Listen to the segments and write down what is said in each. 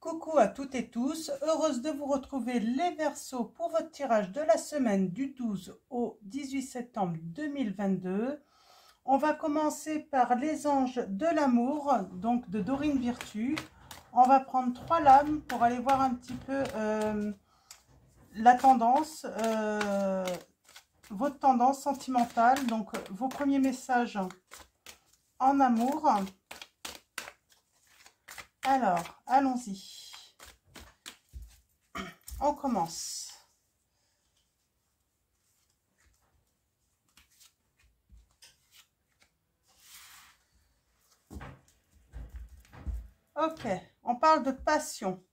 Coucou à toutes et tous, heureuse de vous retrouver les Verseaux pour votre tirage de la semaine du 12 au 18 septembre 2022. On va commencer par les anges de l'amour, donc de Dorine Virtue. On va prendre 3 lames pour aller voir un petit peu la tendance, votre tendance sentimentale, donc vos premiers messages en amour. Alors, allons-y. On commence. Ok, on parle de passion.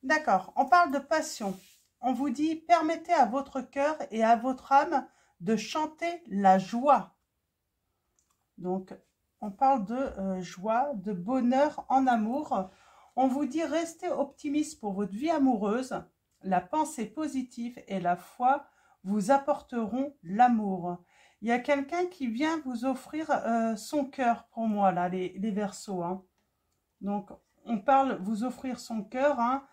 D'accord, on parle de passion. On vous dit, permettez à votre cœur et à votre âme de chanter la joie. Donc, on parle de joie, de bonheur en amour. On vous dit, restez optimiste pour votre vie amoureuse. La pensée positive et la foi vous apporteront l'amour. Il y a quelqu'un qui vient vous offrir son cœur pour moi, là, les Verseaux. Hein. Donc, on parle vous offrir son cœur, hein,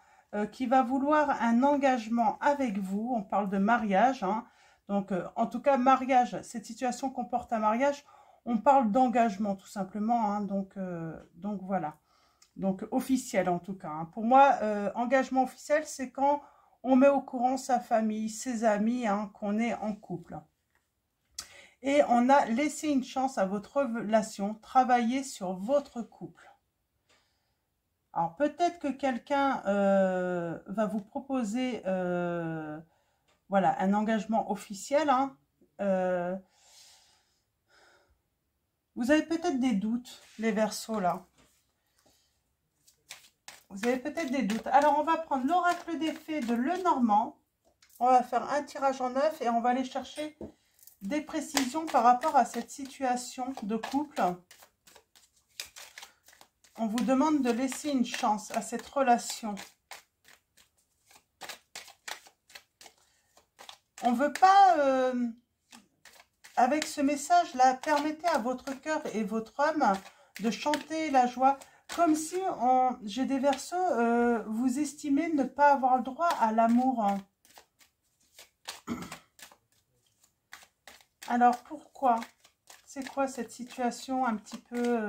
qui va vouloir un engagement avec vous. On parle de mariage. Hein. Donc, en tout cas, mariage, cette situation comporte un mariage. On parle d'engagement, tout simplement. Hein. Donc voilà. Donc, officiel, en tout cas. Hein. Pour moi, engagement officiel, c'est quand on met au courant sa famille, ses amis, hein, qu'on est en couple. Et on a laissé une chance à votre relation, travailler sur votre couple. Alors, peut-être que quelqu'un va vous proposer voilà, un engagement officiel. Hein. Vous avez peut-être des doutes, les Verseaux, là. Vous avez peut-être des doutes. Alors, on va prendre l'oracle des fées de Lenormand. On va faire un tirage en 9 et on va aller chercher des précisions par rapport à cette situation de couple. On vous demande de laisser une chance à cette relation. On ne veut pas, avec ce message-là, permettez à votre cœur et votre âme de chanter la joie. Comme si, j'ai des Verseaux, vous estimez ne pas avoir le droit à l'amour. Alors, pourquoi? C'est quoi cette situation un petit peu...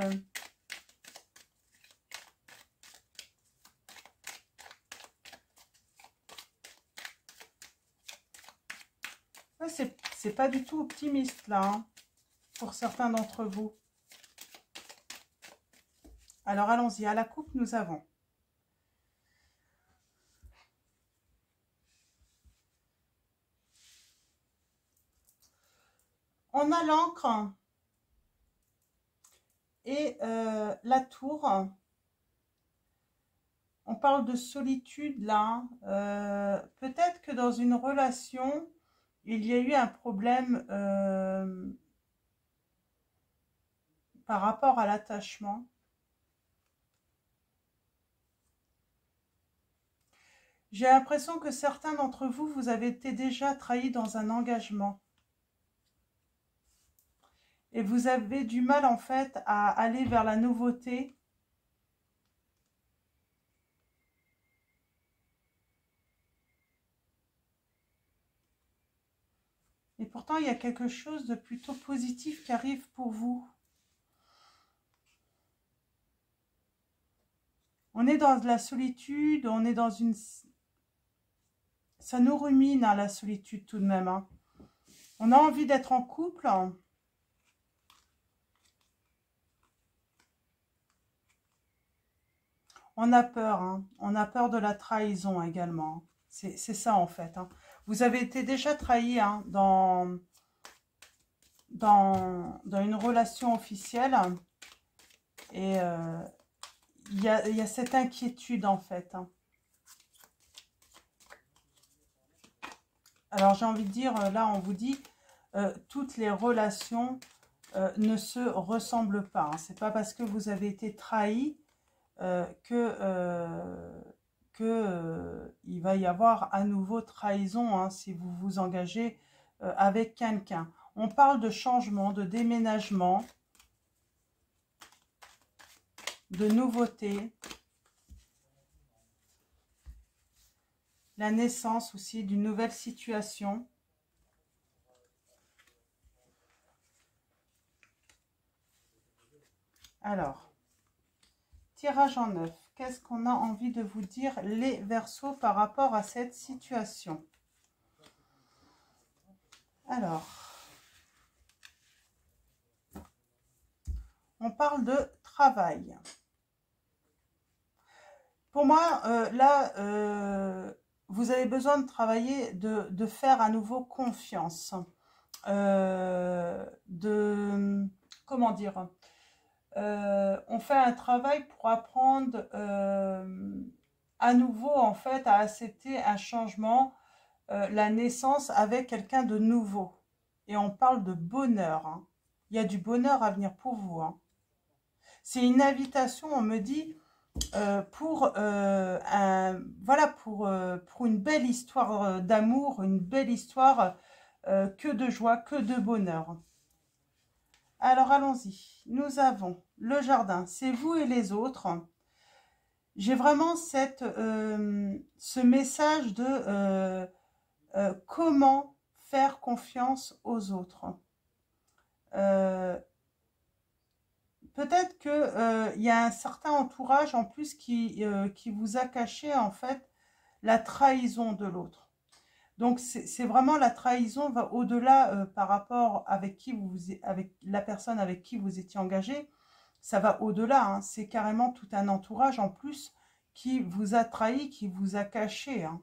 C'est pas du tout optimiste, là, hein, pour certains d'entre vous. Alors, allons-y. À la coupe, nous avons... On a l'encre et la tour. On parle de solitude, là. Peut-être que dans une relation... il y a eu un problème par rapport à l'attachement. J'ai l'impression que certains d'entre vous, vous avez été déjà trahis dans un engagement. Et vous avez du mal, en fait, à aller vers la nouveauté. Et pourtant, il y a quelque chose de plutôt positif qui arrive pour vous. On est dans de la solitude, on est dans une... Ça nous rumine, hein, la solitude tout de même. Hein. On a envie d'être en couple. On a peur. Hein. On a peur de la trahison également. C'est ça en fait. Hein. Vous avez été déjà trahi, hein, dans une relation officielle. Et il y a cette inquiétude en fait. Hein. Alors j'ai envie de dire, là on vous dit, toutes les relations ne se ressemblent pas. Hein. C'est pas parce que vous avez été trahi il va y avoir à nouveau trahison, hein, si vous vous engagez avec quelqu'un. On parle de changement, de déménagement. de nouveautés. La naissance aussi d'une nouvelle situation. Alors, tirage en neuf. Qu'est-ce qu'on a envie de vous dire, les Verseaux, par rapport à cette situation? Alors, on parle de travail. Pour moi, là, vous avez besoin de travailler, de faire à nouveau confiance. Comment dire, on fait un travail pour apprendre à nouveau, en fait, à accepter un changement, la naissance avec quelqu'un de nouveau. Et on parle de bonheur, hein. Il y a du bonheur à venir pour vous, hein. C'est une invitation, on me dit, voilà, pour une belle histoire d'amour, une belle histoire que de joie, que de bonheur. Alors allons-y. Nous avons le jardin, c'est vous et les autres. J'ai vraiment ce message de comment faire confiance aux autres. Peut-être que y a un certain entourage en plus qui vous a caché en fait la trahison de l'autre. Donc c'est vraiment la trahison va au-delà par rapport avec la personne avec qui vous étiez engagé. Ça va au-delà, hein. C'est carrément tout un entourage en plus qui vous a trahi, qui vous a caché, hein.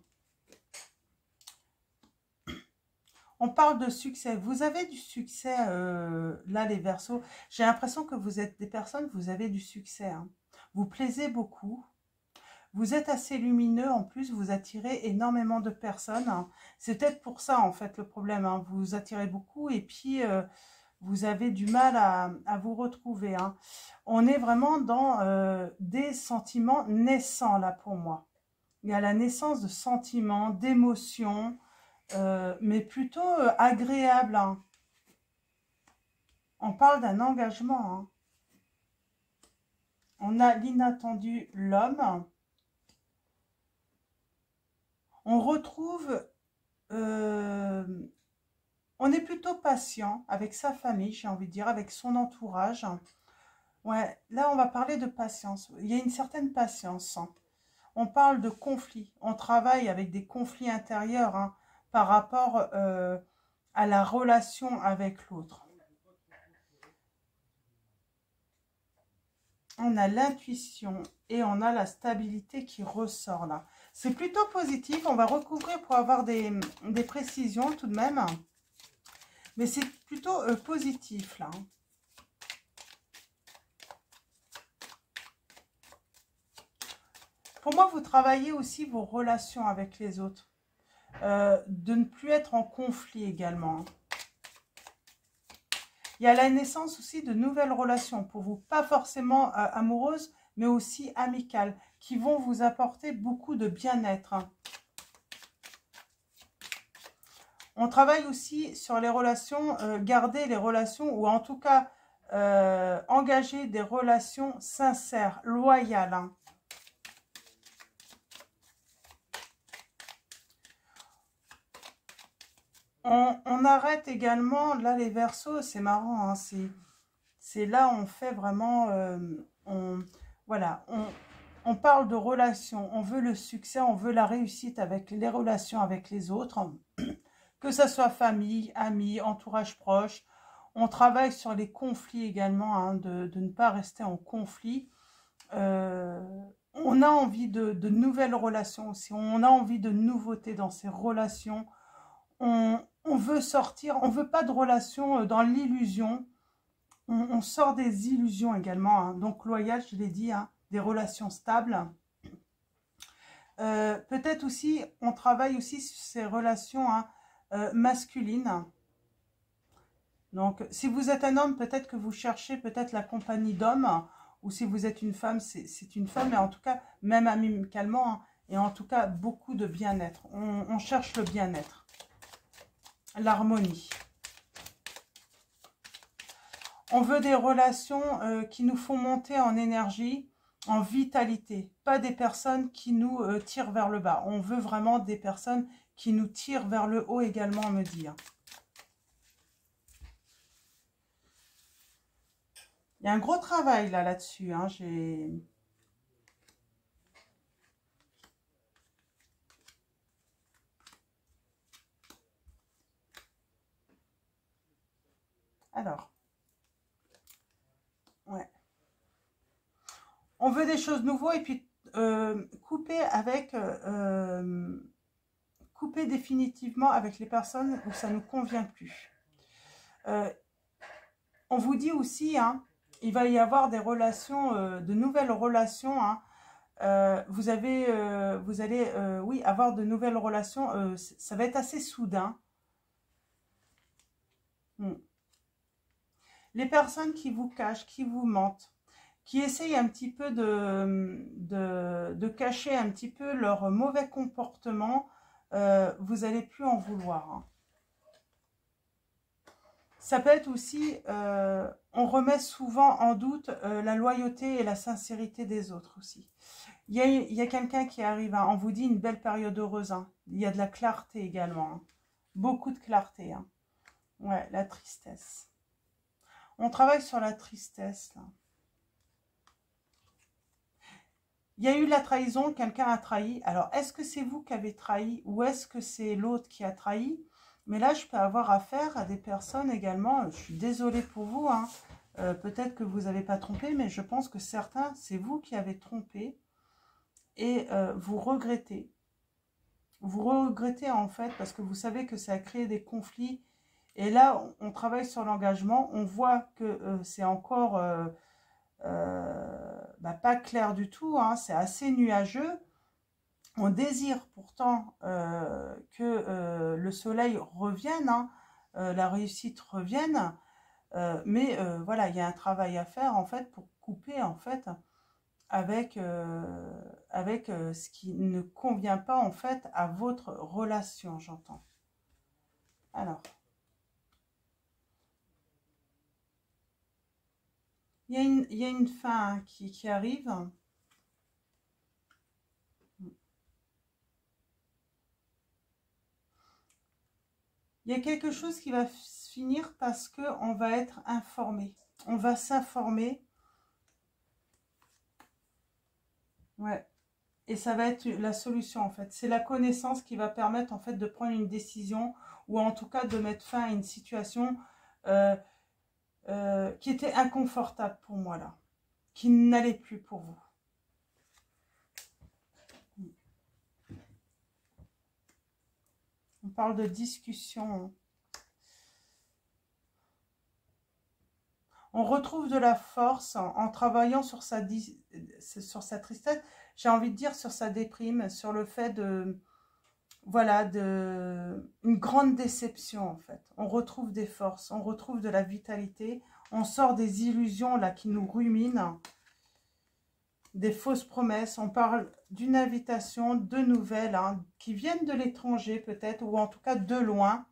On parle de succès. Vous avez du succès, là, les Verseaux. J'ai l'impression que vous êtes des personnes, vous avez du succès, hein. Vous plaisez beaucoup. Vous êtes assez lumineux. En plus, vous attirez énormément de personnes, hein. C'est peut-être pour ça, en fait, le problème, hein. Vous attirez beaucoup et puis vous avez du mal à vous retrouver, hein. On est vraiment dans des sentiments naissants, là, pour moi. Il y a la naissance de sentiments, d'émotions, mais plutôt agréable, hein. On parle d'un engagement, hein. On a l'inattendu, l'homme. On retrouve... on est plutôt patient avec sa famille, j'ai envie de dire, avec son entourage. Ouais, là, on va parler de patience. Il y a une certaine patience, hein. On parle de conflits. On travaille avec des conflits intérieurs, hein, par rapport à la relation avec l'autre. On a l'intuition et on a la stabilité qui ressort là. C'est plutôt positif. On va recouvrir pour avoir des précisions tout de même. Mais c'est plutôt positif là. Pour moi, vous travaillez aussi vos relations avec les autres. De ne plus être en conflit également. Il y a la naissance aussi de nouvelles relations pour vous. Pas forcément amoureuses, mais aussi amicales. Qui vont vous apporter beaucoup de bien-être. On travaille aussi sur les relations, garder les relations ou en tout cas engager des relations sincères, loyales, hein. On arrête également, là les Verseaux, c'est marrant, hein, c'est là on fait vraiment, voilà, on parle de relations, on veut le succès, on veut la réussite avec les relations avec les autres, que ce soit famille, amis, entourage proche. On travaille sur les conflits également, hein, de ne pas rester en conflit. On a envie de nouvelles relations aussi, on a envie de nouveautés dans ces relations. On veut sortir, on veut pas de relations dans l'illusion. On sort des illusions également, hein. Donc loyal, je l'ai dit, hein, des relations stables. Peut-être aussi, on travaille aussi sur ces relations, hein, masculines. Donc, si vous êtes un homme, peut-être que vous cherchez peut-être la compagnie d'hommes. Ou si vous êtes une femme, c'est une femme. Mais en tout cas, même amicalement, hein, et en tout cas, beaucoup de bien-être. On cherche le bien-être. L'harmonie. On veut des relations qui nous font monter en énergie. en vitalité, pas des personnes qui nous tirent vers le bas. On veut vraiment des personnes qui nous tirent vers le haut également, on me dit. Il y a un gros travail là-dessus. Alors, ouais. On veut des choses nouvelles et puis couper couper définitivement avec les personnes où ça ne nous convient plus. On vous dit aussi, il va y avoir des relations, de nouvelles relations. Vous allez, oui, avoir de nouvelles relations. Ça va être assez soudain. Les personnes qui vous cachent, qui vous mentent, qui essayent un petit peu de cacher un petit peu leur mauvais comportement, vous n'allez plus en vouloir. Ça peut être aussi, on remet souvent en doute la loyauté et la sincérité des autres aussi. Il y a quelqu'un qui arrive, on vous dit une belle période heureuse. Il y a de la clarté également. Beaucoup de clarté. Ouais, la tristesse. On travaille sur la tristesse, là. Il y a eu la trahison, quelqu'un a trahi. Alors, est-ce que c'est vous qui avez trahi ou est-ce que c'est l'autre qui a trahi? Mais là, je peux avoir affaire à des personnes également. Je suis désolée pour vous. Peut-être que vous n'avez pas trompé, mais je pense que certains, c'est vous qui avez trompé et vous regrettez. Vous regrettez en fait parce que vous savez que ça a créé des conflits. Et là, on travaille sur l'engagement. On voit que c'est encore pas clair du tout. C'est assez nuageux. On désire pourtant que le soleil revienne, la réussite revienne. Mais voilà, il y a un travail à faire en fait pour couper en fait avec ce qui ne convient pas en fait à votre relation, j'entends. Alors, il y a une fin qui arrive. Il y a quelque chose qui va finir parce qu'on va être informé. On va s'informer. Ouais. Et ça va être la solution en fait. C'est la connaissance qui va permettre en fait de prendre une décision ou en tout cas de mettre fin à une situation qui était inconfortable pour moi là. Qui n'allait plus pour vous. On parle de discussion. On retrouve de la force en travaillant sur sa tristesse. J'ai envie de dire sur sa déprime, sur le fait de... Voilà, une grande déception en fait. On retrouve des forces, on retrouve de la vitalité. On sort des illusions là qui nous ruminent. Des fausses promesses. On parle d'une invitation, de nouvelles qui viennent de l'étranger peut-être, ou en tout cas de loin.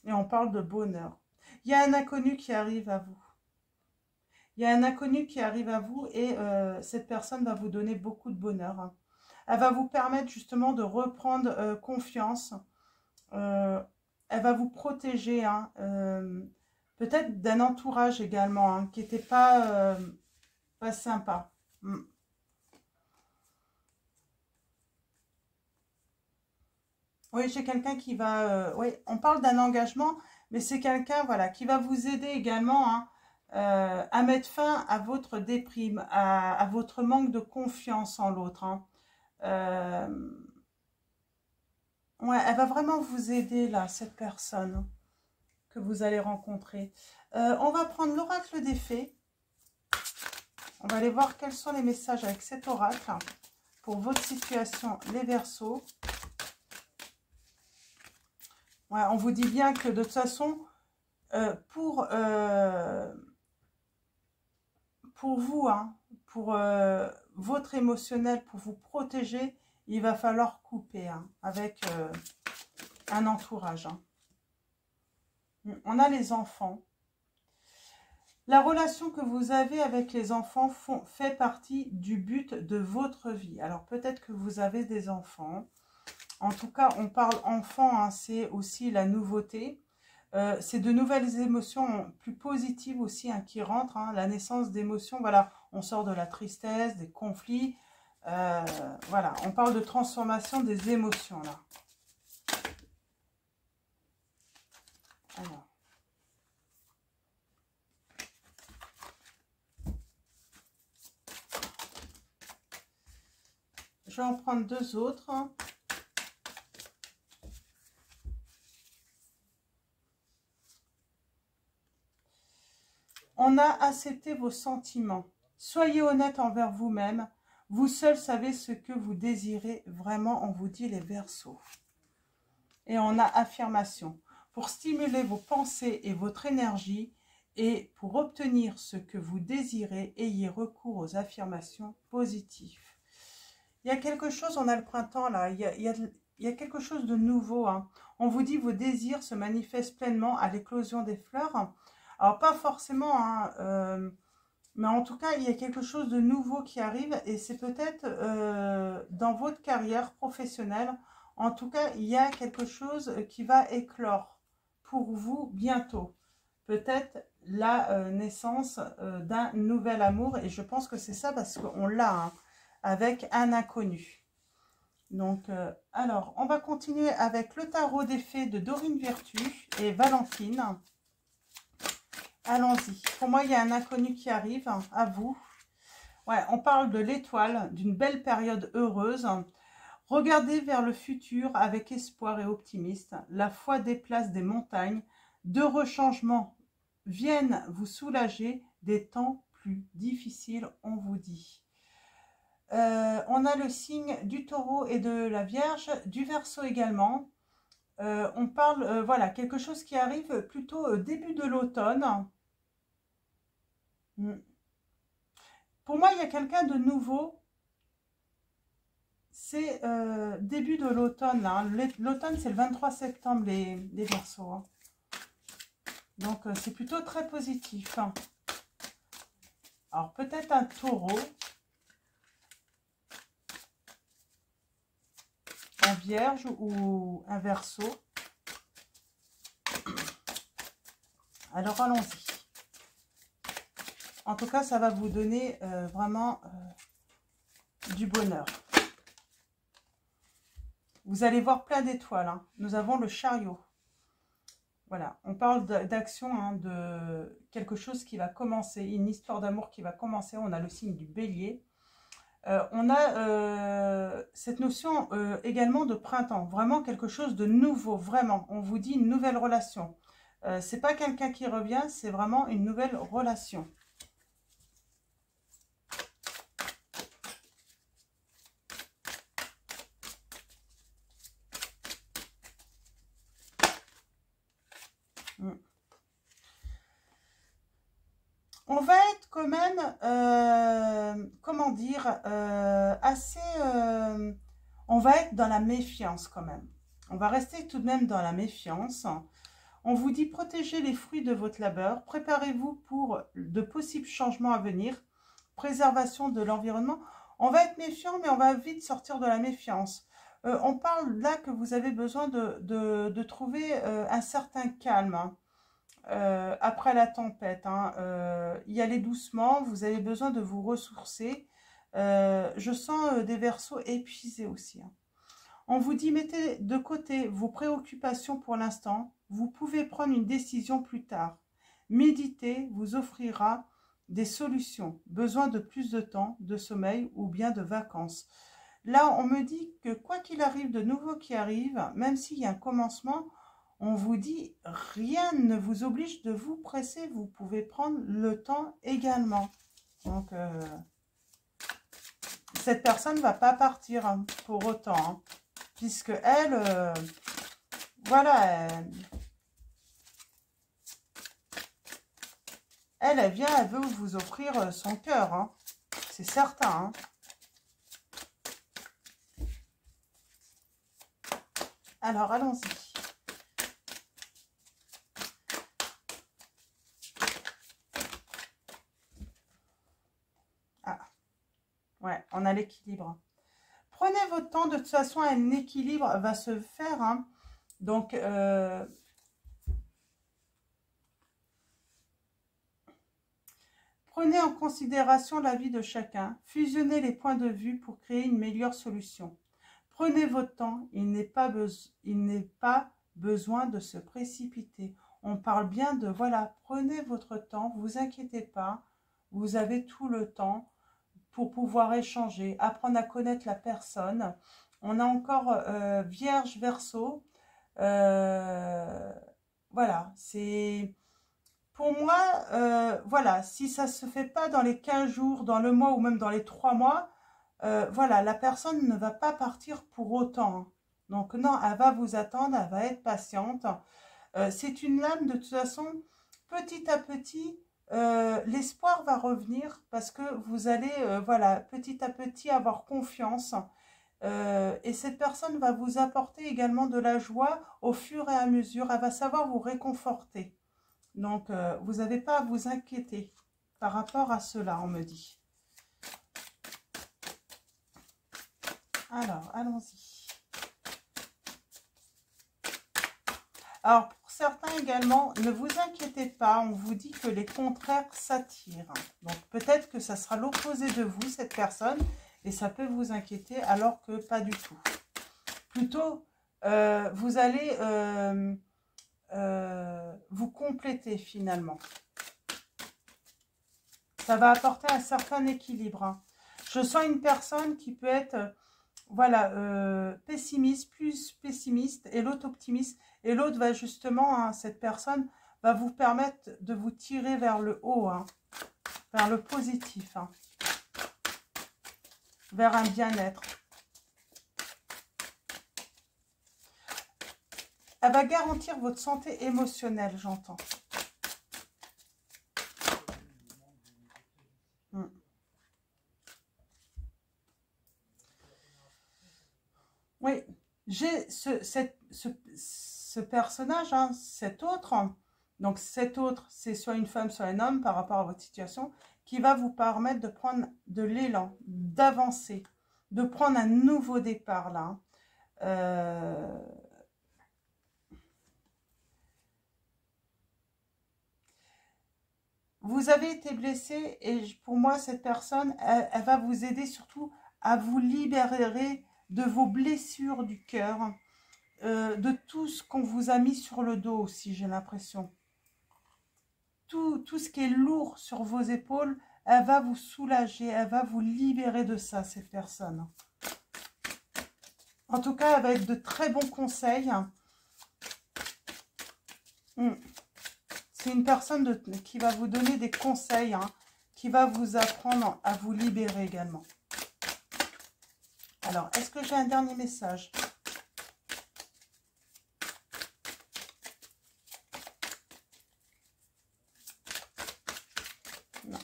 Et on parle de bonheur. Il y a un inconnu qui arrive à vous. Il y a un inconnu qui arrive à vous et cette personne va vous donner beaucoup de bonheur. Elle va vous permettre justement de reprendre confiance. Elle va vous protéger. Peut-être d'un entourage également qui n'était pas sympa. Oui, j'ai quelqu'un qui va... oui, on parle d'un engagement, mais c'est quelqu'un voilà, qui va vous aider également à mettre fin à votre déprime, à votre manque de confiance en l'autre. Ouais, elle va vraiment vous aider là, cette personne que vous allez rencontrer. On va prendre l'oracle des fées. On va aller voir quels sont les messages avec cet oracle pour votre situation, les Verseaux. Ouais, on vous dit bien que de toute façon, pour vous, pour votre émotionnel, pour vous protéger, il va falloir couper avec un entourage. On a les enfants. La relation que vous avez avec les enfants fait partie du but de votre vie. Alors peut-être que vous avez des enfants. En tout cas, on parle enfant, hein, c'est aussi la nouveauté. C'est de nouvelles émotions plus positives aussi hein, qui rentrent. Hein, la naissance d'émotions, voilà, on sort de la tristesse, des conflits. Voilà, on parle de transformation des émotions là. Alors. Je vais en prendre deux autres. On a accepté vos sentiments. Soyez honnête envers vous-même. Vous seul savez ce que vous désirez vraiment, on vous dit les Verseaux. Et on a affirmation. Pour stimuler vos pensées et votre énergie, et pour obtenir ce que vous désirez, ayez recours aux affirmations positives. Il y a quelque chose, on a le printemps là, il y a quelque chose de nouveau. Hein. On vous dit vos désirs se manifestent pleinement à l'éclosion des fleurs. Alors pas forcément, hein, mais en tout cas, il y a quelque chose de nouveau qui arrive et c'est peut-être dans votre carrière professionnelle. En tout cas, il y a quelque chose qui va éclore pour vous bientôt. Peut-être la naissance d'un nouvel amour et je pense que c'est ça parce qu'on l'a, hein, avec un inconnu. Donc, alors, on va continuer avec le tarot des fées de Dorine Virtue et Valentine. Allons-y. Pour moi, il y a un inconnu qui arrive, hein, à vous. Ouais, on parle de l'étoile, d'une belle période heureuse. Regardez vers le futur avec espoir et optimisme. La foi déplace des montagnes. D'heureux changements viennent vous soulager des temps plus difficiles, on vous dit. On a le signe du taureau et de la Vierge, du Verseau également. On parle, voilà, quelque chose qui arrive plutôt début de l'automne. Pour moi, il y a quelqu'un de nouveau. C'est début de l'automne. Hein. L'automne, c'est le 23 septembre, les Verseaux. Hein. Donc, c'est plutôt très positif. Hein. Alors, peut-être un taureau. Un Vierge ou un Verseau. Alors, allons-y. En tout cas, ça va vous donner vraiment du bonheur. Vous allez voir plein d'étoiles. Hein. Nous avons le chariot. Voilà, on parle d'action, hein, de quelque chose qui va commencer, une histoire d'amour qui va commencer. On a le signe du bélier. On a cette notion également de printemps. Vraiment quelque chose de nouveau, vraiment. On vous dit une nouvelle relation. C'est pas quelqu'un qui revient, c'est vraiment une nouvelle relation. On va être quand même, comment dire, assez... on va être dans la méfiance quand même. On va rester tout de même dans la méfiance. On vous dit protégez les fruits de votre labeur. Préparez-vous pour de possibles changements à venir. Préservation de l'environnement. On va être méfiant, mais on va vite sortir de la méfiance. On parle là que vous avez besoin de trouver un certain calme. Hein. Après la tempête, hein, y aller doucement, vous avez besoin de vous ressourcer. Je sens des Verseaux épuisés aussi. Hein. On vous dit, mettez de côté vos préoccupations pour l'instant. Vous pouvez prendre une décision plus tard. Méditer vous offrira des solutions. Besoin de plus de temps, de sommeil ou bien de vacances. Là, on me dit que quoi qu'il arrive de nouveau qui arrive, même s'il y a un commencement, on vous dit, rien ne vous oblige de vous presser. Vous pouvez prendre le temps également. Donc, cette personne ne va pas partir hein, pour autant. Hein, puisque elle, voilà, elle vient, elle veut vous offrir son cœur. Hein, c'est certain. Hein. Alors, allons-y. Ouais, on a l'équilibre. Prenez votre temps. De toute façon, un équilibre va se faire. Hein. Donc, prenez en considération l'avis de chacun. Fusionnez les points de vue pour créer une meilleure solution. Prenez votre temps. Il n'est pas besoin de se précipiter. On parle bien de, voilà, prenez votre temps. Vous inquiétez pas. Vous avez tout le temps pour pouvoir échanger, apprendre à connaître la personne. On a encore Vierge, Verseau. Voilà, c'est... Pour moi, voilà, si ça ne se fait pas dans les 15 jours, dans le mois ou même dans les 3 mois, voilà, la personne ne va pas partir pour autant. Donc non, elle va vous attendre, elle va être patiente. C'est une lame de toute façon, petit à petit, l'espoir va revenir parce que vous allez, voilà, petit à petit avoir confiance. Et cette personne va vous apporter également de la joie au fur et à mesure. Elle va savoir vous réconforter. Donc, vous n'avez pas à vous inquiéter par rapport à cela, on me dit. Alors, allons-y. Alors, pour certains également, ne vous inquiétez pas, on vous dit que les contraires s'attirent. Donc, peut-être que ça sera l'opposé de vous, cette personne, et ça peut vous inquiéter, alors que pas du tout. Plutôt, vous allez vous compléter finalement. Ça va apporter un certain équilibre. Hein. Je sens une personne qui peut être, voilà, pessimiste, plus pessimiste, et l'autre optimiste. Et l'autre va justement, hein, cette personne va vous permettre de vous tirer vers le haut, hein, vers le positif, hein, vers un bien-être. Elle va garantir votre santé émotionnelle, j'entends. Oui, j'ai ce personnage, hein, cet autre. Donc cet autre, c'est soit une femme, soit un homme par rapport à votre situation, qui va vous permettre de prendre de l'élan, d'avancer, de prendre un nouveau départ là. Vous avez été blessé et pour moi, cette personne, elle va vous aider surtout à vous libérer de vos blessures du cœur, de tout ce qu'on vous a mis sur le dos aussi, j'ai l'impression. Tout ce qui est lourd sur vos épaules, elle va vous soulager, elle va vous libérer de ça, cette personne. En tout cas, elle va être de très bons conseils. C'est une personne qui va vous donner des conseils, hein, qui va vous apprendre à vous libérer également. Alors, est-ce que j'ai un dernier message ? Non.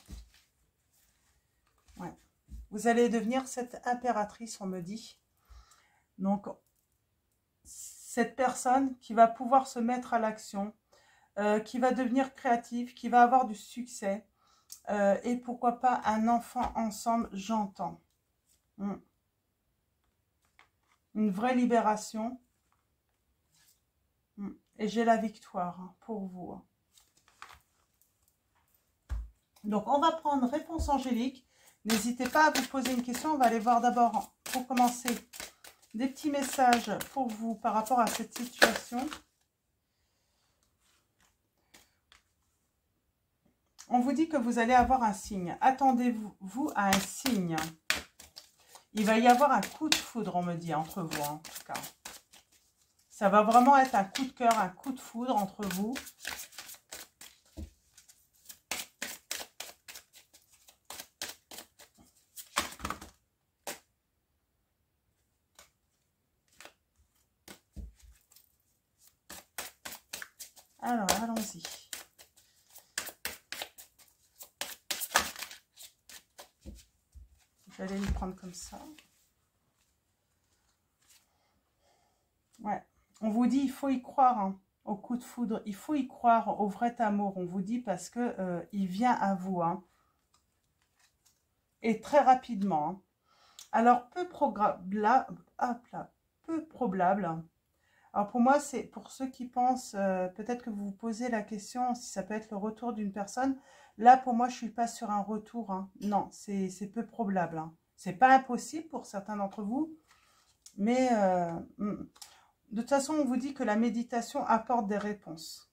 Ouais. Vous allez devenir cette impératrice, on me dit. Donc, cette personne qui va pouvoir se mettre à l'action, qui va devenir créative, qui va avoir du succès. Et pourquoi pas un enfant ensemble, j'entends. Une vraie libération. Et j'ai la victoire, hein, pour vous. Hein. Donc, on va prendre réponse angélique. N'hésitez pas à vous poser une question. On va aller voir d'abord, pour commencer, des petits messages pour vous par rapport à cette situation. On vous dit que vous allez avoir un signe. Attendez-vous à un signe. Il va y avoir un coup de foudre, on me dit, entre vous, en tout cas. Ça va vraiment être un coup de cœur, un coup de foudre entre vous. Alors, allons-y. Je vais aller le prendre comme ça. Ouais. On vous dit, il faut y croire, hein, au coup de foudre. Il faut y croire au vrai amour, on vous dit, parce que il vient à vous. Hein. et très rapidement. Hein. Alors, peu probable. Alors, pour moi, c'est pour ceux qui pensent, peut-être que vous vous posez la question si ça peut être le retour d'une personne. Là, pour moi, je ne suis pas sur un retour. Hein. Non, c'est peu probable. Hein. Ce n'est pas impossible pour certains d'entre vous. Mais de toute façon, on vous dit que la méditation apporte des réponses.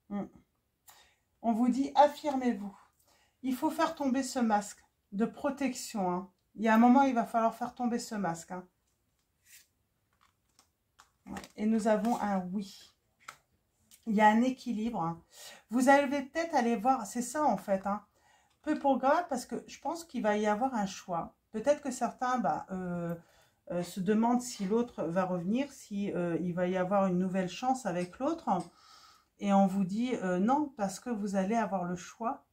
On vous dit, affirmez-vous. Il faut faire tomber ce masque de protection. Hein. Il y a un moment, il va falloir faire tomber ce masque. Hein. Et nous avons un oui. Il y a un équilibre. Hein. Vous allez peut-être aller voir, c'est ça en fait. Hein. Peu probable parce que je pense qu'il va y avoir un choix. Peut-être que certains se demandent si l'autre va revenir, si il va y avoir une nouvelle chance avec l'autre. Et on vous dit non, parce que vous allez avoir le choix.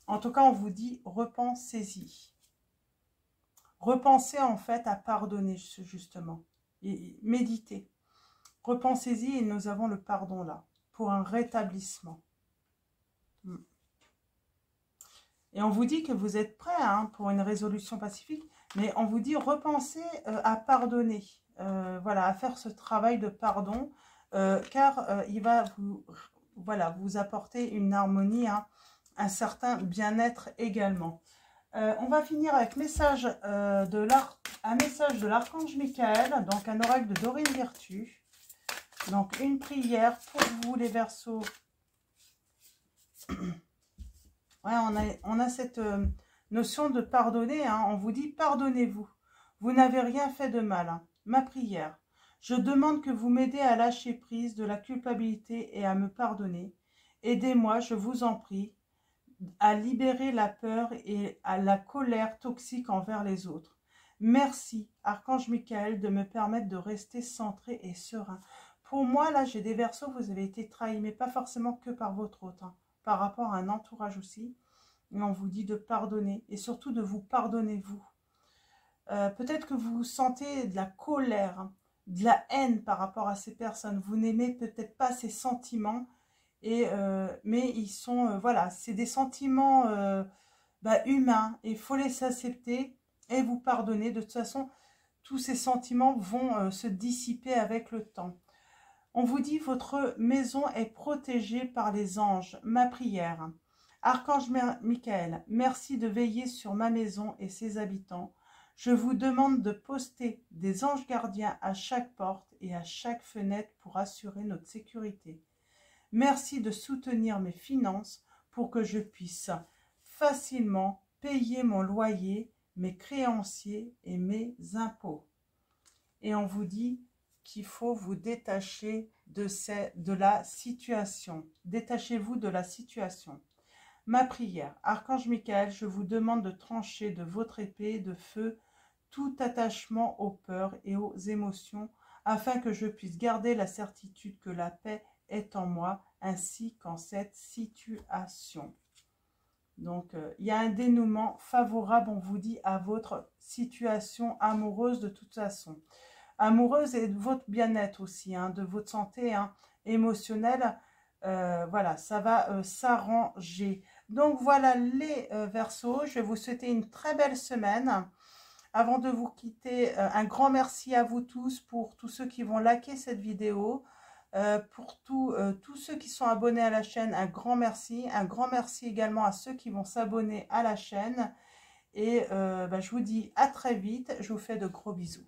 En tout cas, on vous dit repensez-y. Repensez en fait à pardonner justement. Et méditez. Repensez-y et nous avons le pardon là, pour un rétablissement. Et on vous dit que vous êtes prêts hein, pour une résolution pacifique, mais on vous dit repensez à pardonner, voilà, à faire ce travail de pardon, car il va vous apporter une harmonie, hein, un certain bien-être également. On va finir avec un message de l'archange Michael, donc un oracle de Dorine Virtue. Donc une prière pour vous les Verseaux. Ouais, on a cette notion de pardonner. Hein. On vous dit pardonnez-vous. Vous n'avez rien fait de mal. Hein. Ma prière. Je demande que vous m'aidez à lâcher prise de la culpabilité et à me pardonner. Aidez-moi, je vous en prie, à libérer la peur et à la colère toxique envers les autres. Merci, Archange Michael, de me permettre de rester centré et serein. Pour moi, là, j'ai des Verseaux, vous avez été trahis, mais pas forcément que par votre hôte. Hein. Par rapport à un entourage aussi. Et on vous dit de pardonner et surtout de vous pardonner vous. Peut-être que vous sentez de la colère, hein, de la haine par rapport à ces personnes. Vous n'aimez peut-être pas ces sentiments, mais ils sont, voilà, c'est des sentiments humains et il faut les accepter et vous pardonner. De toute façon, tous ces sentiments vont se dissiper avec le temps. On vous dit, votre maison est protégée par les anges. Ma prière. Archange Michael, merci de veiller sur ma maison et ses habitants. Je vous demande de poster des anges gardiens à chaque porte et à chaque fenêtre pour assurer notre sécurité. Merci de soutenir mes finances pour que je puisse facilement payer mon loyer, mes créanciers et mes impôts. Et on vous dit qu'il faut vous détacher de la situation. Détachez-vous de la situation. Ma prière. Archange Michael, je vous demande de trancher de votre épée de feu tout attachement aux peurs et aux émotions, afin que je puisse garder la certitude que la paix est en moi, ainsi qu'en cette situation. Donc, il y a un dénouement favorable, on vous dit, à votre situation amoureuse de toute façon. Amoureuse et de votre bien-être aussi, hein, de votre santé hein, émotionnelle. Voilà, ça va s'arranger. Donc, voilà les Verseaux. Je vais vous souhaiter une très belle semaine. Avant de vous quitter, un grand merci à vous tous pour tous ceux qui vont liker cette vidéo. Pour tous ceux qui sont abonnés à la chaîne, un grand merci. Un grand merci également à ceux qui vont s'abonner à la chaîne. Et je vous dis à très vite. Je vous fais de gros bisous.